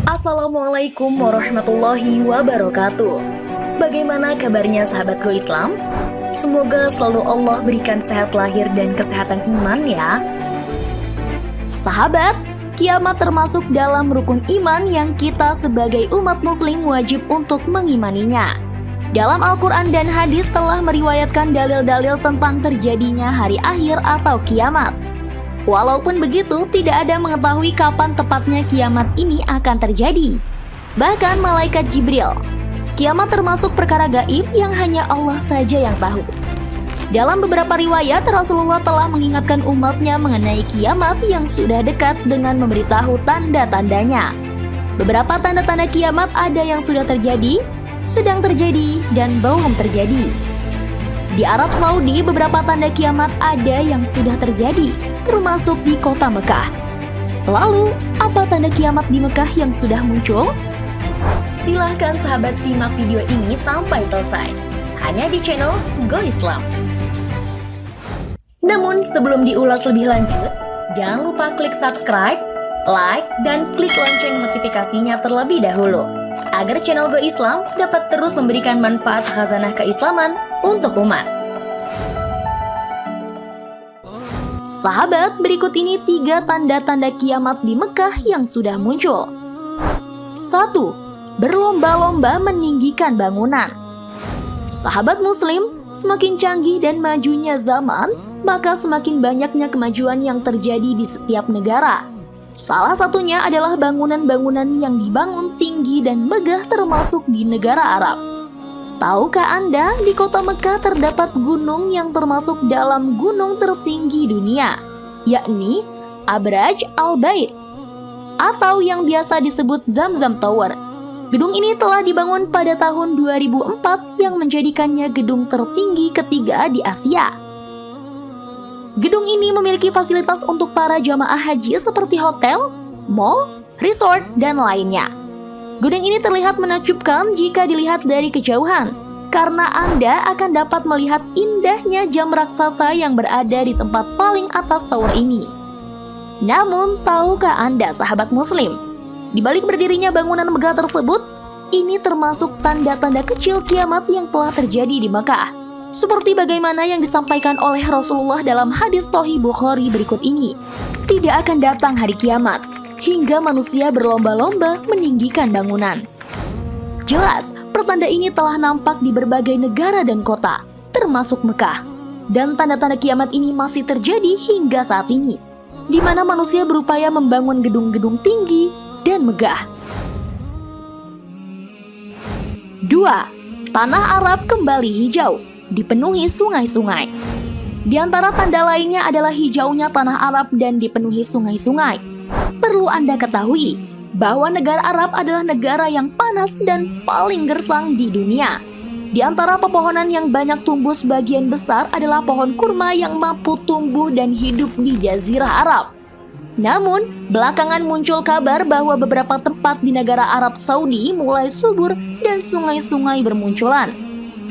Assalamualaikum warahmatullahi wabarakatuh. Bagaimana kabarnya sahabatku Islam? Semoga selalu Allah berikan sehat lahir dan kesehatan iman ya. Sahabat, kiamat termasuk dalam rukun iman yang kita sebagai umat muslim wajib untuk mengimaninya. Dalam Al-Quran dan hadis telah meriwayatkan dalil-dalil tentang terjadinya hari akhir atau kiamat. Walaupun begitu, tidak ada mengetahui kapan tepatnya kiamat ini akan terjadi. Bahkan malaikat Jibril. Kiamat termasuk perkara gaib yang hanya Allah saja yang tahu. Dalam beberapa riwayat, Rasulullah telah mengingatkan umatnya mengenai kiamat yang sudah dekat dengan memberitahu tanda-tandanya. Beberapa tanda-tanda kiamat ada yang sudah terjadi, sedang terjadi, dan belum terjadi. Di Arab Saudi, beberapa tanda kiamat ada yang sudah terjadi, termasuk di kota Mekah. Lalu, apa tanda kiamat di Mekah yang sudah muncul? Silahkan sahabat simak video ini sampai selesai, hanya di channel Go Islam. Namun sebelum diulas lebih lanjut, jangan lupa klik subscribe, like, dan klik lonceng notifikasinya terlebih dahulu, agar channel Go Islam dapat terus memberikan manfaat khazanah keislaman untuk umat. Sahabat, berikut ini 3 tanda-tanda kiamat di Mekah yang sudah muncul. 1. Berlomba-lomba meninggikan bangunan. Sahabat muslim, semakin canggih dan majunya zaman, maka semakin banyaknya kemajuan yang terjadi di setiap negara. Salah satunya adalah bangunan-bangunan yang dibangun tinggi dan megah termasuk di negara Arab. Tahukah Anda, di kota Mekah terdapat gunung yang termasuk dalam gunung tertinggi dunia, yakni Abraj Al-Bait, atau yang biasa disebut Zamzam Tower. Gedung ini telah dibangun pada tahun 2004 yang menjadikannya gedung tertinggi ketiga di Asia. Gedung ini memiliki fasilitas untuk para jamaah haji seperti hotel, mall, resort, dan lainnya. Gedung ini terlihat menakjubkan jika dilihat dari kejauhan, karena Anda akan dapat melihat indahnya jam raksasa yang berada di tempat paling atas tower ini. Namun, tahukah Anda sahabat muslim, di balik berdirinya bangunan megah tersebut, ini termasuk tanda-tanda kecil kiamat yang telah terjadi di Mekah. Seperti bagaimana yang disampaikan oleh Rasulullah dalam hadis Sahih Bukhari berikut ini. Tidak akan datang hari kiamat hingga manusia berlomba-lomba meninggikan bangunan. Jelas, pertanda ini telah nampak di berbagai negara dan kota, termasuk Mekah. Dan tanda-tanda kiamat ini masih terjadi hingga saat ini, di mana manusia berupaya membangun gedung-gedung tinggi dan megah. 2. Tanah Arab kembali hijau, dipenuhi sungai-sungai. Di antara tanda lainnya adalah hijaunya tanah Arab dan dipenuhi sungai-sungai. Perlu Anda ketahui bahwa negara Arab adalah negara yang panas dan paling gersang di dunia. Di antara pepohonan yang banyak tumbuh sebagian besar adalah pohon kurma yang mampu tumbuh dan hidup di Jazirah Arab. Namun, belakangan muncul kabar bahwa beberapa tempat di negara Arab Saudi mulai subur dan sungai-sungai bermunculan.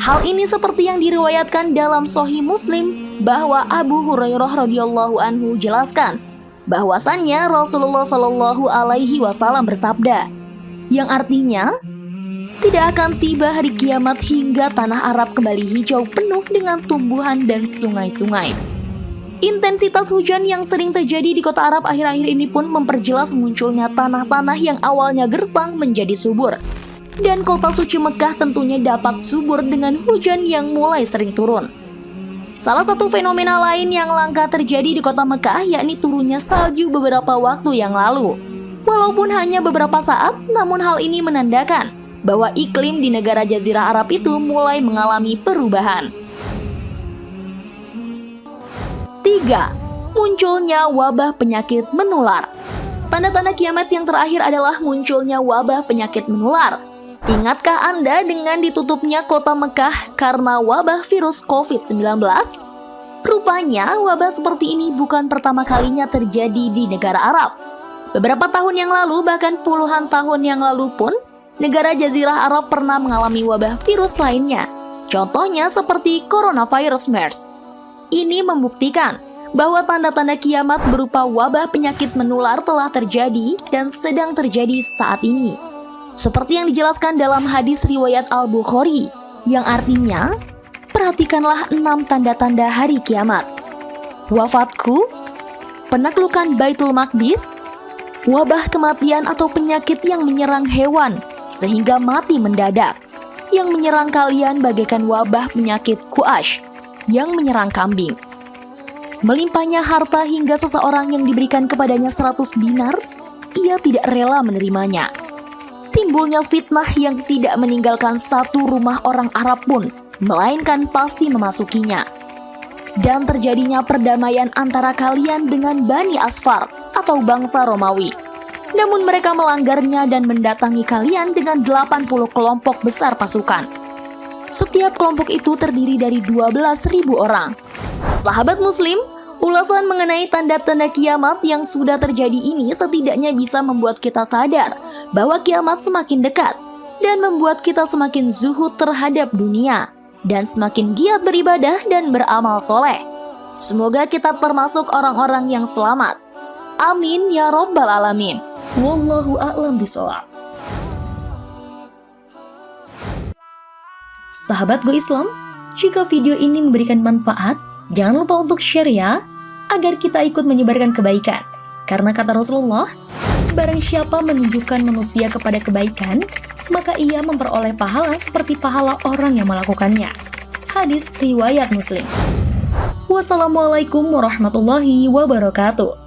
Hal ini seperti yang diriwayatkan dalam Sahih Muslim bahwa Abu Hurairah radhiyallahu anhu jelaskan bahwasannya Rasulullah Shallallahu Alaihi Wasallam bersabda, yang artinya tidak akan tiba hari kiamat hingga tanah Arab kembali hijau penuh dengan tumbuhan dan sungai-sungai. Intensitas hujan yang sering terjadi di kota Arab akhir-akhir ini pun memperjelas munculnya tanah-tanah yang awalnya gersang menjadi subur. Dan kota suci Mekah tentunya dapat subur dengan hujan yang mulai sering turun. Salah satu fenomena lain yang langka terjadi di kota Mekah yakni turunnya salju beberapa waktu yang lalu. Walaupun hanya beberapa saat, namun hal ini menandakan bahwa iklim di negara Jazirah Arab itu mulai mengalami perubahan. 3. Munculnya wabah penyakit menular. Tanda-tanda kiamat yang terakhir adalah munculnya wabah penyakit menular. Ingatkah Anda dengan ditutupnya kota Mekah karena wabah virus COVID-19? Rupanya wabah seperti ini bukan pertama kalinya terjadi di negara Arab. Beberapa tahun yang lalu, bahkan puluhan tahun yang lalu pun, negara Jazirah Arab pernah mengalami wabah virus lainnya. Contohnya seperti coronavirus MERS. Ini membuktikan bahwa tanda-tanda kiamat berupa wabah penyakit menular telah terjadi dan sedang terjadi saat ini. Seperti yang dijelaskan dalam hadis riwayat Al-Bukhari, yang artinya, perhatikanlah 6 tanda-tanda hari kiamat. Wafatku, penaklukan Baitul Maqdis, wabah kematian atau penyakit yang menyerang hewan sehingga mati mendadak, yang menyerang kalian bagaikan wabah penyakit Quraisy yang menyerang kambing. Melimpahnya harta hingga seseorang yang diberikan kepadanya 100 dinar, ia tidak rela menerimanya. Timbulnya fitnah yang tidak meninggalkan satu rumah orang Arab pun, melainkan pasti memasukinya. Dan terjadinya perdamaian antara kalian dengan Bani Asfar atau bangsa Romawi. Namun mereka melanggarnya dan mendatangi kalian dengan 80 kelompok besar pasukan. Setiap kelompok itu terdiri dari 12.000 orang. Sahabat Muslim, ulasan mengenai tanda-tanda kiamat yang sudah terjadi ini setidaknya bisa membuat kita sadar bahwa kiamat semakin dekat dan membuat kita semakin zuhud terhadap dunia dan semakin giat beribadah dan beramal soleh. Semoga kita termasuk orang-orang yang selamat. Amin ya Rabbal Alamin. Wallahu a'lam bishawab. Sahabat Go Islam, jika video ini memberikan manfaat, jangan lupa untuk share ya, agar kita ikut menyebarkan kebaikan. Karena kata Rasulullah, barang siapa menunjukkan manusia kepada kebaikan, maka ia memperoleh pahala seperti pahala orang yang melakukannya. Hadis riwayat Muslim. Wassalamualaikum warahmatullahi wabarakatuh.